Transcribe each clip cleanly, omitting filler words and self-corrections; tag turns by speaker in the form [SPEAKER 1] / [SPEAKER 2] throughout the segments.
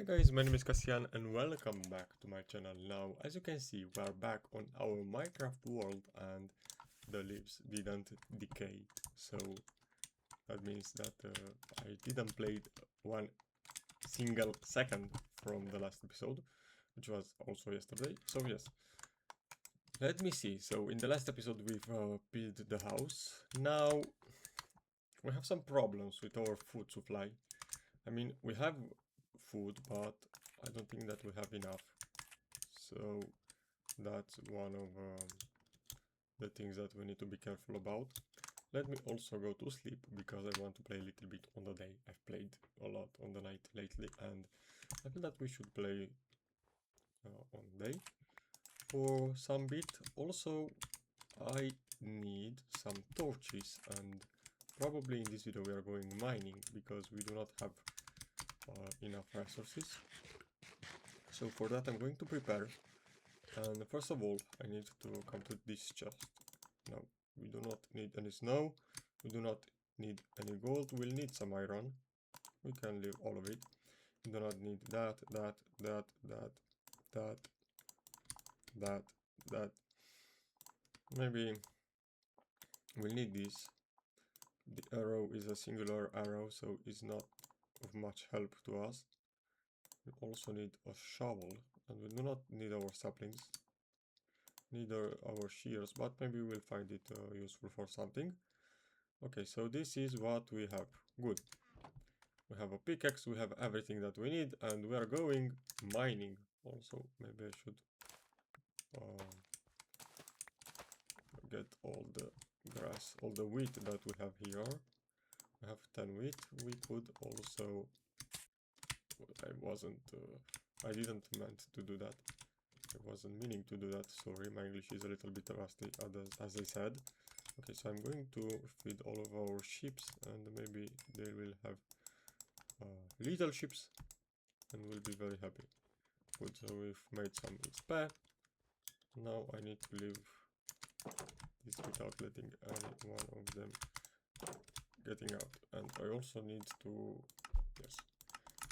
[SPEAKER 1] Hi guys, my name is Cassian and welcome back to my channel. Now, as you can see, we are back on our Minecraft world and the leaves didn't decay. So that means that I didn't play one single second from the last episode, which was also yesterday. So yes, let me see. So in the last episode we've built the house. Now we have some problems with our food supply. I mean, we have food, but I don't think that we have enough. So that's one of the things that we need to be careful about. Let me also go to sleep because I want to play a little bit on the day. I've played a lot on the night lately and I feel that we should play on day for some bit. Also, I need some torches and probably in this video we are going mining because we do not have enough resources. So for that I'm going to prepare, and first of all I need to come to this chest. Now we do not need any snow, we do not need any gold, we'll need some iron, we can leave all of it. We do not need that. Maybe we'll need this. The arrow is a singular arrow, so it's not of much help to us. We also need a shovel, and we do not need our saplings, neither our shears, but maybe we'll find it useful for something. Okay, so this is what we have. Good. We have a pickaxe, we have everything that we need, and we are going mining. Also, maybe I should get all the grass, all the wheat that we have here. We have 10 wheat. We could also... I didn't meant to do that. I wasn't meaning to do that, sorry, my English is a little bit rusty, as I said. Okay, so I'm going to feed all of our sheep, and maybe they will have little sheep, and we'll be very happy. Good, so we've made some XP. Now I need to leave this without letting any one of them getting out. And I also need to... yes,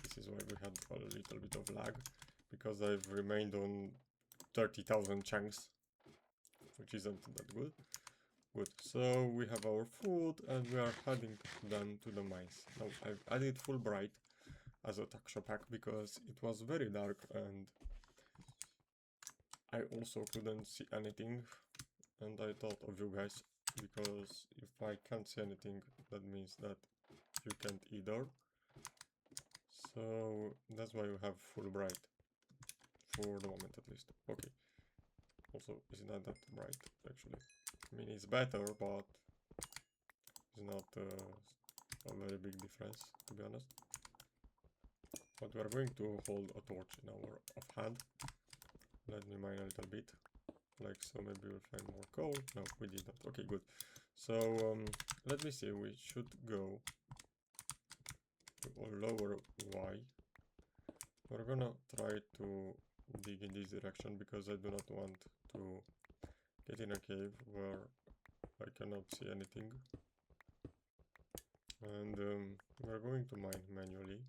[SPEAKER 1] this is why we had a little bit of lag, because I've remained on 30,000 chunks, which isn't that good. Good, so we have our food and we are heading then to the mines. Now I've added full bright as a texture pack because it was very dark and I also couldn't see anything, and I thought of you guys, because if I can't see anything that means that you can't either. So that's why we have full bright for the moment at least. Okay, also it's not that bright actually. I mean, it's better, but it's not a very big difference, to be honest. But we are going to hold a torch in our offhand. Let me mine a little bit, like so. Maybe we'll find more coal. No, we didn't. Okay, good. So let me see. We should go to a lower Y. We're gonna try to dig in this direction because I do not want to get in a cave where I cannot see anything. And we're going to mine manually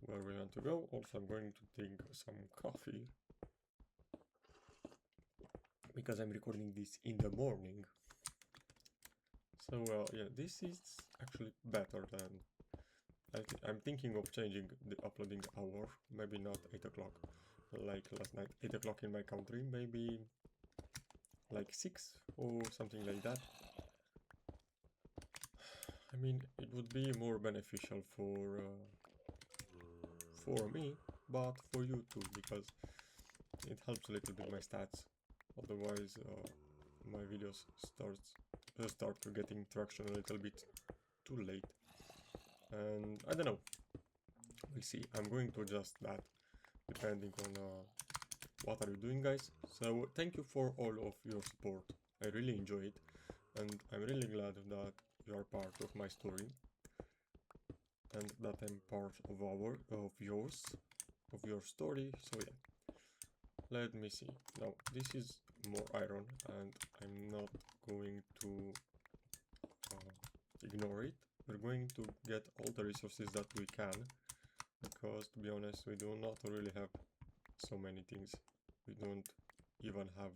[SPEAKER 1] where we want to go. Also, I'm going to drink some coffee because I'm recording this in the morning. So yeah, this is actually better than... I'm thinking of changing the uploading hour, maybe not 8 o'clock like last night, 8 o'clock in my country, maybe like 6 or something like that. I mean, it would be more beneficial for me, but for you too, because it helps a little bit my stats. Otherwise, my videos start getting traction a little bit too late. And I don't know. We'll see. I'm going to adjust that depending on what are you doing, guys. So thank you for all of your support. I really enjoy it, and I'm really glad that you are part of my story, and that I'm part of your story. So yeah, let me see. Now this is more iron, and I'm not going to ignore it. We're going to get all the resources that we can because to be honest we do not really have so many things. We don't even have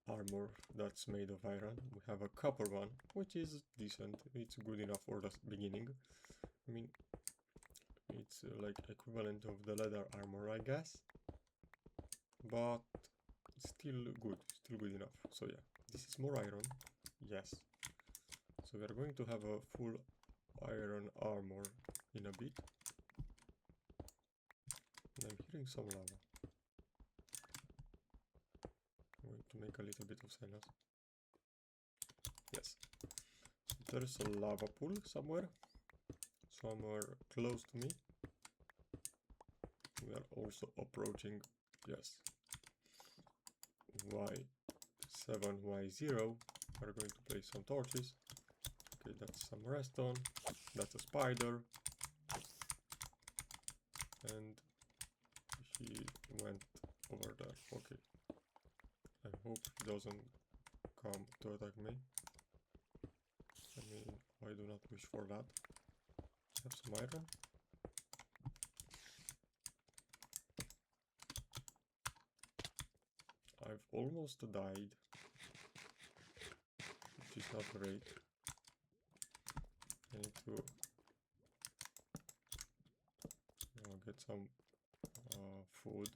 [SPEAKER 1] armor that's made of iron. We have a copper one, which is decent. It's good enough for the beginning. I mean, it's like equivalent of the leather armor, I guess, but still good enough. So yeah, this is more iron, yes. So we are going to have a full iron armor in a bit. And I'm hearing some lava. I'm going to make a little bit of silence. Yes. So there's a lava pool somewhere close to me. We are also approaching, yes, Y7, Y0. We're going to place some torches. Okay, that's some redstone. That's a spider. And he went over there. Okay. I hope he doesn't come to attack me. I mean, I do not wish for that. Have some iron. I've almost died, which is not great. I need to get some food.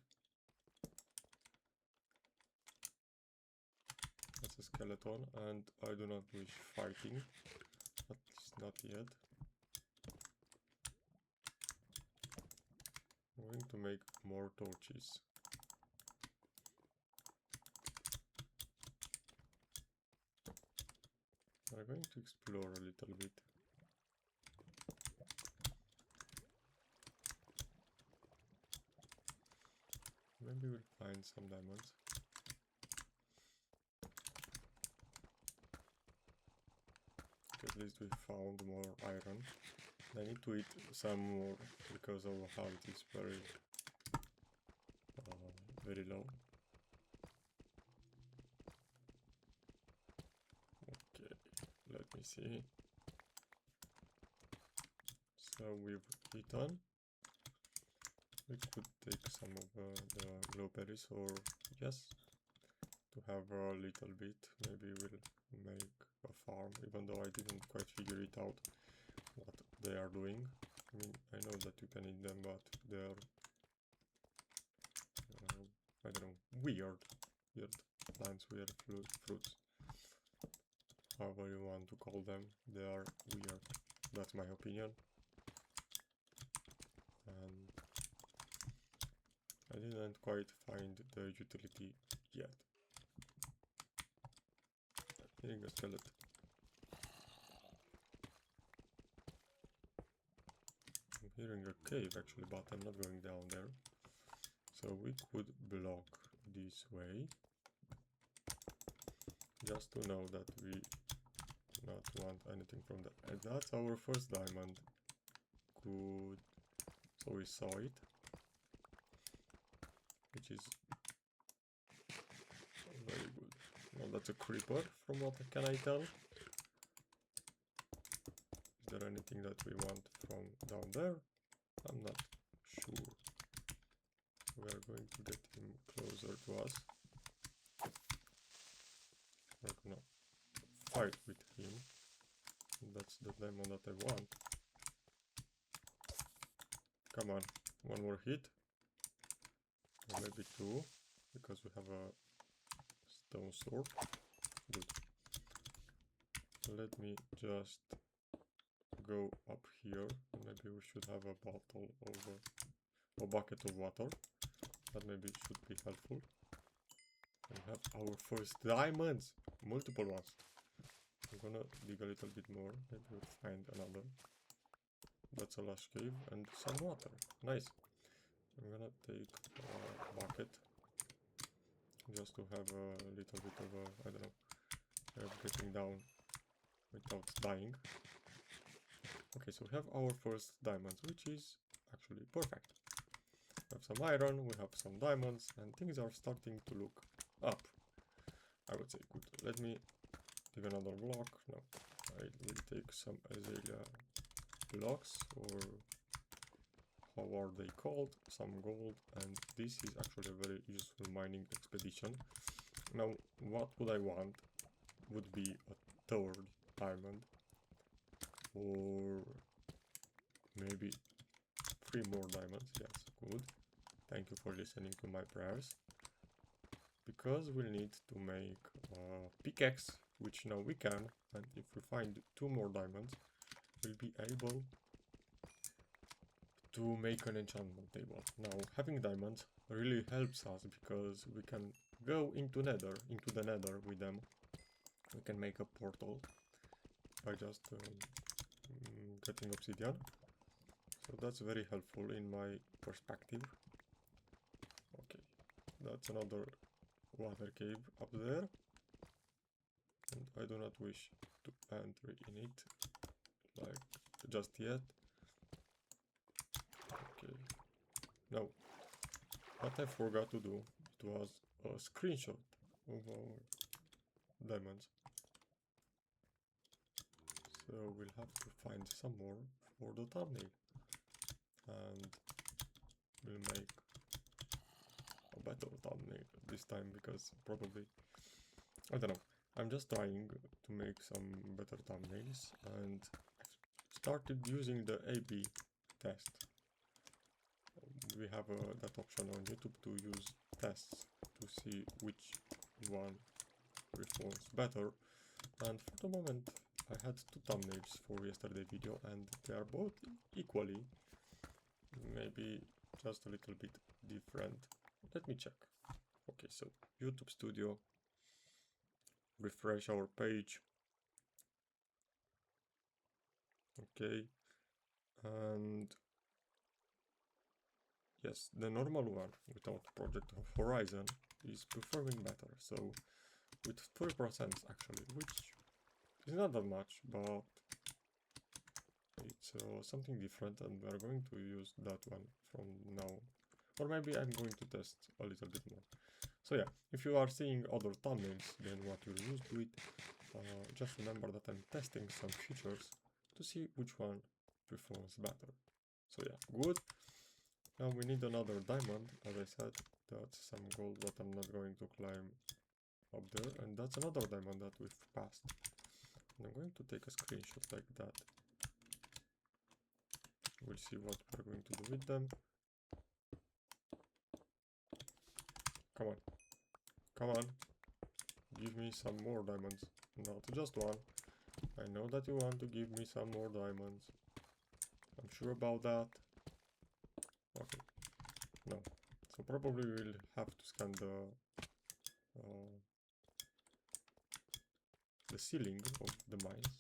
[SPEAKER 1] That's a skeleton, and I do not wish fighting, at least not yet. I'm going to make more torches. I'm going to explore a little bit. Maybe we'll find some diamonds. At least we found more iron. I need to eat some more because our health is very low. Okay, let me see. So we've eaten. We could take some of the blueberries, or yes, to have a little bit. Maybe we'll make a farm, even though I didn't quite figure it out what they are doing. I mean, I know that you can eat them, but they're I don't know, weird plants, weird fruits, however you want to call them. They are weird, that's my opinion. And I didn't quite find the utility yet. I'm hearing a skeleton. I'm hearing a cave actually, but I'm not going down there. So we could block this way, just to know that we do not want anything from that. And that's our first diamond. Good. So we saw it, which is very good. Well, that's a creeper, from what can I tell. Is there anything that we want from down there? I'm not sure. We are going to get him closer to us. We're gonna fight with him. That's the diamond that I want. Come on, one more hit. Or maybe two, because we have a stone sword. Good. Let me just go up here. Maybe we should have a bottle over a bucket of water. That maybe should be helpful. We have our first diamonds, multiple ones. I'm gonna dig a little bit more. Maybe we'll find another. That's a lush cave and some water. Nice. I'm gonna take a bucket just to have a little bit of a, I don't know, getting down without dying. Okay, so we have our first diamonds, which is actually perfect. We have some iron, we have some diamonds, and things are starting to look up. I would say good. Let me dig another block. No, I will take some azalea blocks, or how are they called, some gold, and this is actually a very useful mining expedition. Now what would I want would be a third diamond, or maybe 3 more diamonds. Yes, good. Thank you for listening to my prayers. Because we'll need to make a pickaxe, which now we can, and if we find 2 more diamonds, we'll be able to make an enchantment table. Now, having diamonds really helps us because we can go into the nether with them. We can make a portal by just getting obsidian. So that's very helpful in my perspective. Okay, that's another water cave up there. And I do not wish to enter in it, like, just yet. Okay. Now, what I forgot to do, it was a screenshot of our diamonds. So we'll have to find some more for the thumbnail. And we'll make a better thumbnail this time, because probably, I don't know, I'm just trying to make some better thumbnails, and I've started using the A/B test. We have that option on YouTube to use tests to see which one performs better, and for the moment I had 2 thumbnails for yesterday's video and they are both equally, maybe just a little bit different. Let me check. Okay, so YouTube Studio, refresh our page. Okay, and yes, the normal one without Project Horizon is performing better. So with 3% actually, which is not that much, but it's something different, and we are going to use that one from now. Or maybe I'm going to test a little bit more. So yeah, if you are seeing other thumbnails than what you're used with, just remember that I'm testing some features to see which one performs better. So yeah, good. Now we need another diamond. As I said, that's some gold that I'm not going to climb up there, and that's another diamond that we've passed. And I'm going to take a screenshot like that. We'll see what we're going to do with them. Come on. Come on. Give me some more diamonds. Not just one. I know that you want to give me some more diamonds. I'm sure about that. Okay. No. So probably we'll have to scan the ceiling of the mines.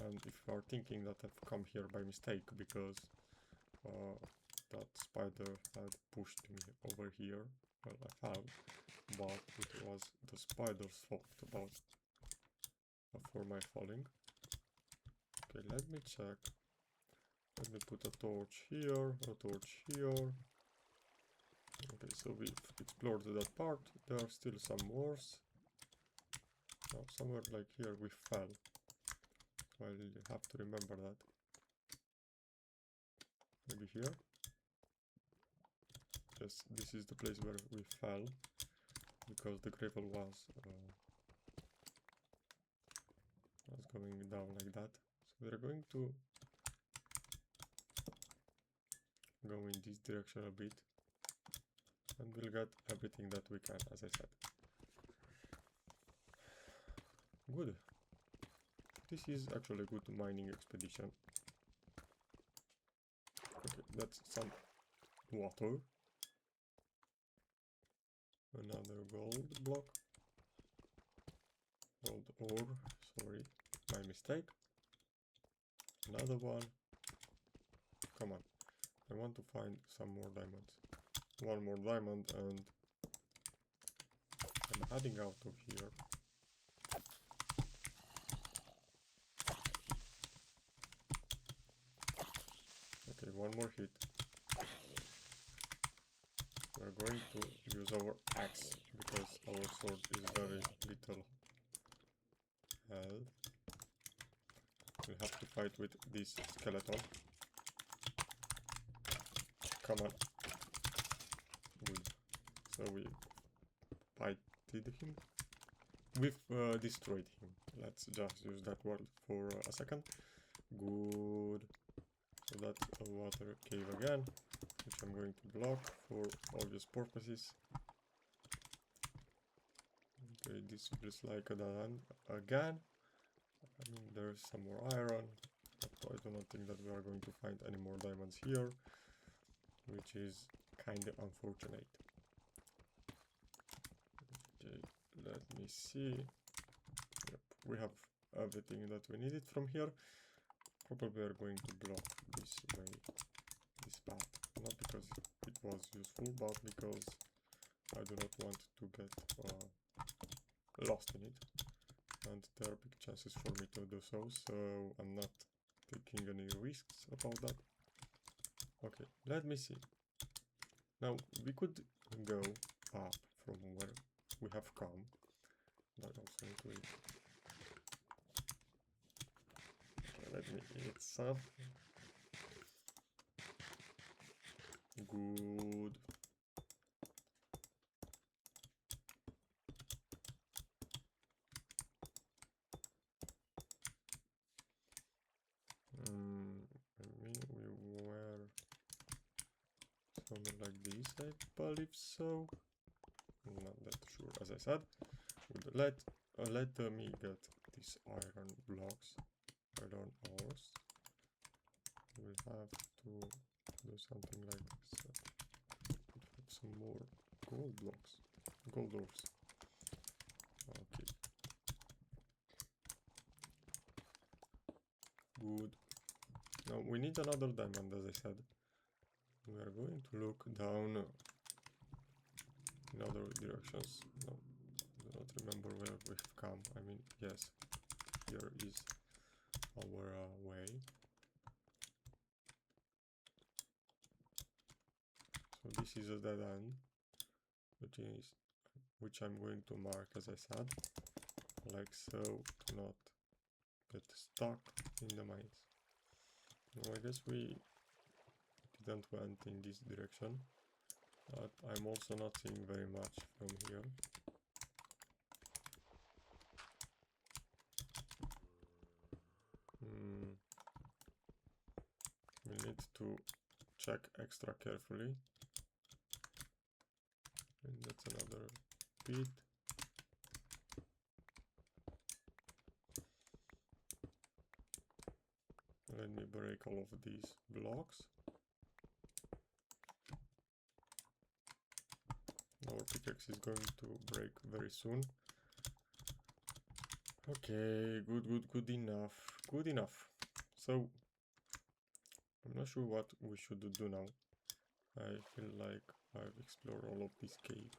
[SPEAKER 1] And if you are thinking that I've come here by mistake because that spider had pushed me over here, well, I have, but it was the spider's fault for my falling. Okay, let me check. Let me put a torch here, a torch here. Okay, so we've explored that part. There are still some more. Now, somewhere like here we fell. I'll have to remember that. Maybe here. Yes, this is the place where we fell, because the gravel was going down like that. So we're going to go in this direction a bit, and we'll get everything that we can, as I said. Good. This is actually a good mining expedition. Okay, that's some water. Another gold block. Gold ore, sorry, my mistake. Another one. Come on, I want to find some more diamonds. One more diamond, and I'm heading out of here. Okay, one more hit. We're going to use our axe, because our sword is very little health. we'll have to fight with this skeleton. Come on. Good. So we fighted him. We've destroyed him. Let's just use that word for a second. Good. So that's a water cave again, which I'm going to block for obvious purposes. Okay, this feels like a dead end again. I mean, there's some more iron, but I do not think that we are going to find any more diamonds here, which is kind of unfortunate. Okay, let me see. Yep, we have everything that we needed from here. Probably are going to block this way, this path. Not because it was useful, but because I do not want to get lost in it. And there are big chances for me to do so, so I'm not taking any risks about that. Okay, let me see. Now, we could go up from where we have come. That also need to eat. Okay, let me eat some. Good. I mean, we were something like this, I believe so. Not that sure, as I said. Let me get these iron blocks, iron ores. We have to do something like this. Have some more gold blocks, gold ores. Okay. Good. Now we need another diamond, as I said. We are going to look down in other directions. No, I do not remember where we've come. I mean, yes, here is our way. So this is a dead end, which I'm going to mark, as I said, like so, to not get stuck in the mines. Now I guess we didn't went in this direction, but I'm also not seeing very much from here. We need to check extra carefully. And that's another pit. Let me break all of these blocks. Our pickaxe is going to break very soon. Okay, good enough. Good enough. So, I'm not sure what we should do now. I feel like I've explored all of this cave.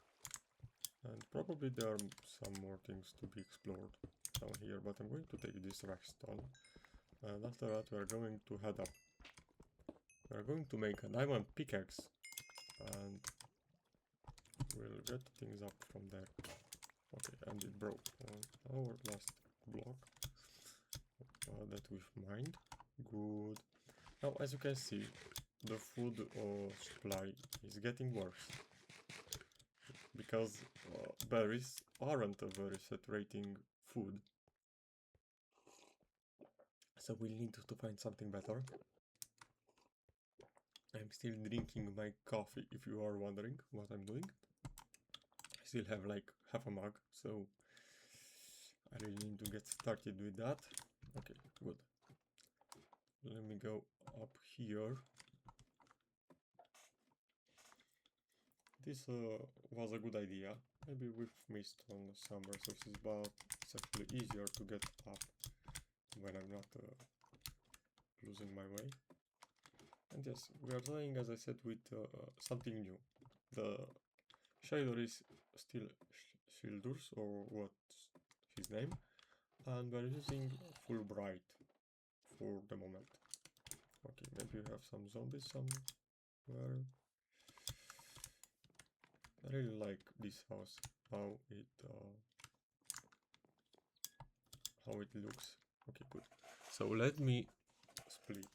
[SPEAKER 1] And probably there are some more things to be explored down here, but I'm going to take this redstone. And after that we are going to head up. We are going to make a diamond pickaxe. And we'll get things up from there. Okay, and it broke on our last block that we've mined. Good. Now, as you can see, the food supply is getting worse. Because berries aren't a very saturating food. So we'll need to find something better. I'm still drinking my coffee, if you are wondering what I'm doing. I still have like half a mug, so I really need to get started with that. Okay, good. Let me go up here. This was a good idea. Maybe we've missed on some resources, but it's actually easier to get up when I'm not losing my way. And yes, we are playing, as I said, with something new. The shader is still Shielders, or what's his name, and we're using full bright for the moment. Okay, maybe we have some zombies somewhere. I really like this house, how it looks. Okay, good. So let me split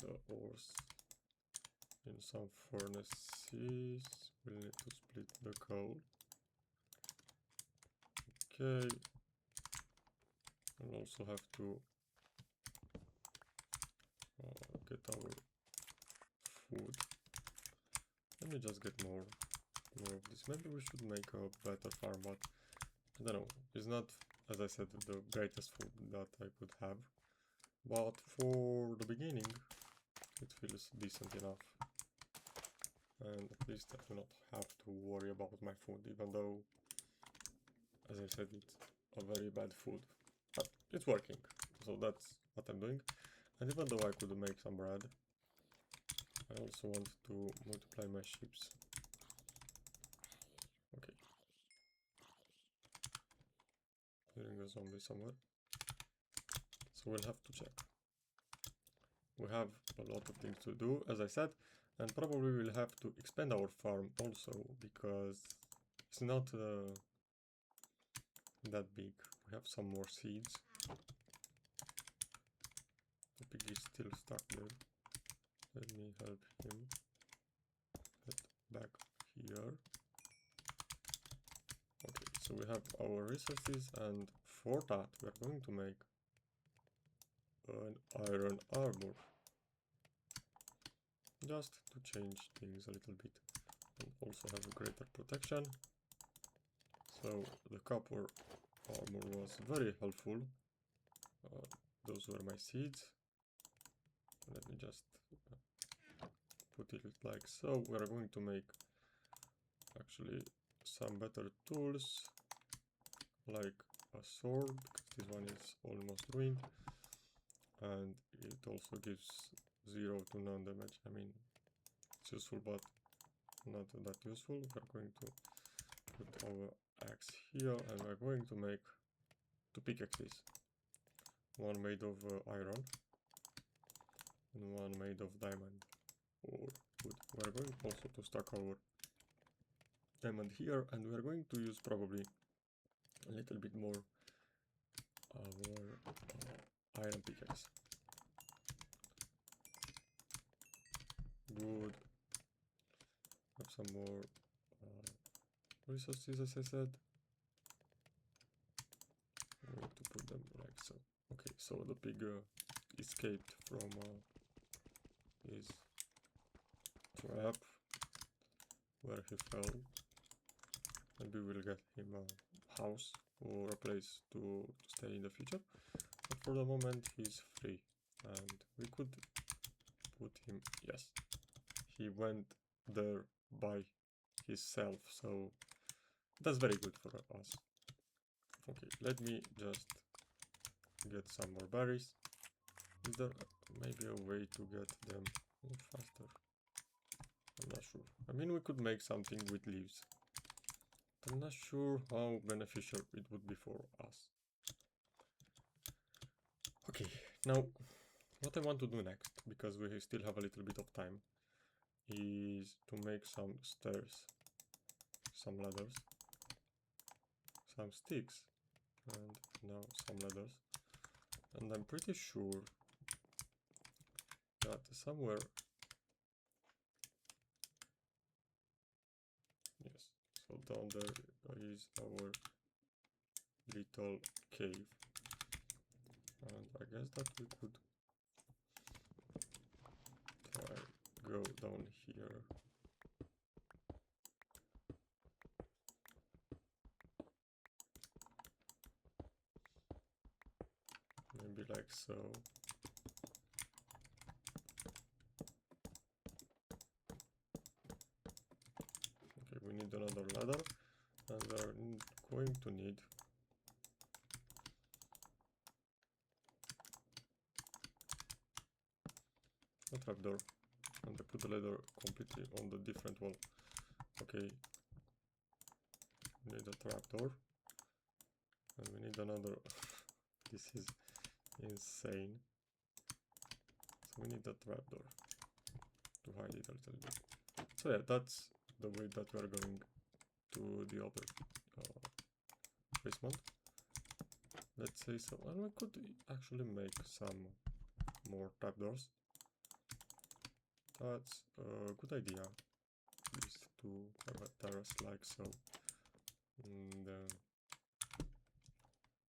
[SPEAKER 1] the ores in some furnaces. We'll need to split the coal. Okay. We'll also have to get our food. Let me just get more of this. Maybe we should make a better farm, but I don't know. It's not, as I said, the greatest food that I could have. But for the beginning, it feels decent enough. And at least I do not have to worry about my food, even though, as I said, it's a very bad food. But it's working, so that's what I'm doing. And even though I could make some bread, I also want to multiply my ships. Okay. Hearing a zombie somewhere. So we'll have to check. We have a lot of things to do, as I said, and probably we'll have to expand our farm also, because it's not that big. We have some more seeds. The pig is still stuck there. Let me help him get back here. Okay, so we have our resources, and for that we are going to make an iron armor. Just to change things a little bit and also have a greater protection. So the copper armor was very helpful. Those were my seeds. Let me just put it like so. We are going to make actually some better tools, like a sword, because this one is almost ruined, and it also gives 0 to none damage. I mean, it's useful, but not that useful. We're going to put our axe here, and we're going to make 2 pickaxes. One made of iron, and one made of diamond or wood. We're going also to stack our diamond here, and we're going to use probably a little bit more our iron pickaxe. Good. Have some more resources, as I said. I'm going to put them like so. Okay, so the pig escaped from his trap where he fell. Maybe we'll get him a house or a place to stay in the future. But for the moment he's free, and we could put him, yes, he went there by himself, so that's very good for us. Okay, let me just get some more berries. Is there maybe a way to get them faster? I'm not sure. I mean, we could make something with leaves. I'm not sure how beneficial it would be for us. Okay, now what I want to do next, because we still have a little bit of time, is to make some stairs, some ladders, some sticks, and now some ladders. And I'm pretty sure that somewhere, yes, so down there is our little cave, and I guess that we could try go down here. Maybe like so. Okay, we need another ladder, and we're going to need a trapdoor, and I put the ladder completely on the different wall. Okay, we need a trapdoor, and we need another. This is insane. So we need a trapdoor to hide it a little bit. So yeah, that's the way that we are going to the other basement. let's say so. And we could actually make some more trapdoors. That's a good idea. These two terrace like so. And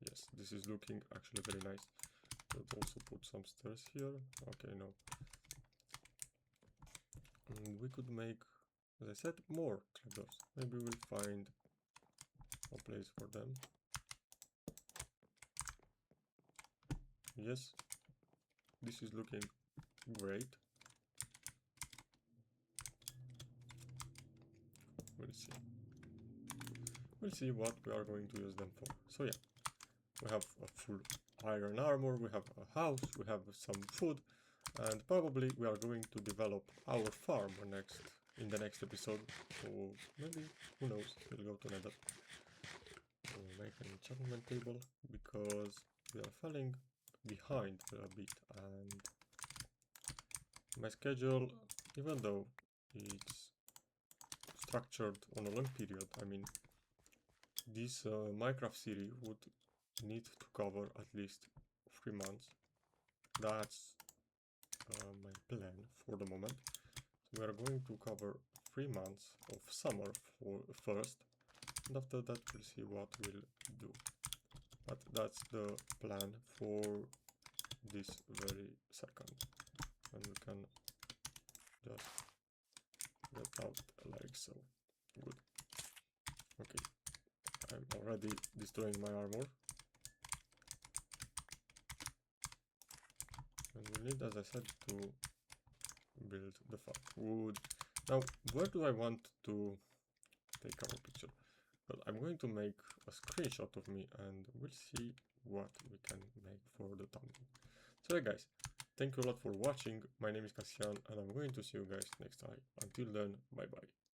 [SPEAKER 1] yes, this is looking actually very nice. Could also put some stairs here. Okay, no. And we could make, as I said, more trapdoors. Maybe we'll find a place for them. Yes, this is looking great. We'll see. We'll see what we are going to use them for. So yeah, we have a full iron armor, we have a house, we have some food, and probably we are going to develop our farm in the next episode. So maybe, who knows, we'll go to Nether. We'll make an enchantment table because we are falling behind a bit, and my schedule, even though it's structured on a long period, I mean, this Minecraft series would need to cover at least 3 months. That's my plan for the moment. So we are going to cover 3 months of summer first, and after that we'll see what we'll do. But that's the plan for this very second. And we can just get out like so. Good. Okay. I'm already destroying my armor. And we need, as I said, to build the farm. Wood. Now, where do I want to take our picture? Well, I'm going to make a screenshot of me and we'll see what we can make for the thumbnail. So yeah, guys, thank you a lot for watching. My name is Cassian and I'm going to see you guys next time. Until then, bye bye.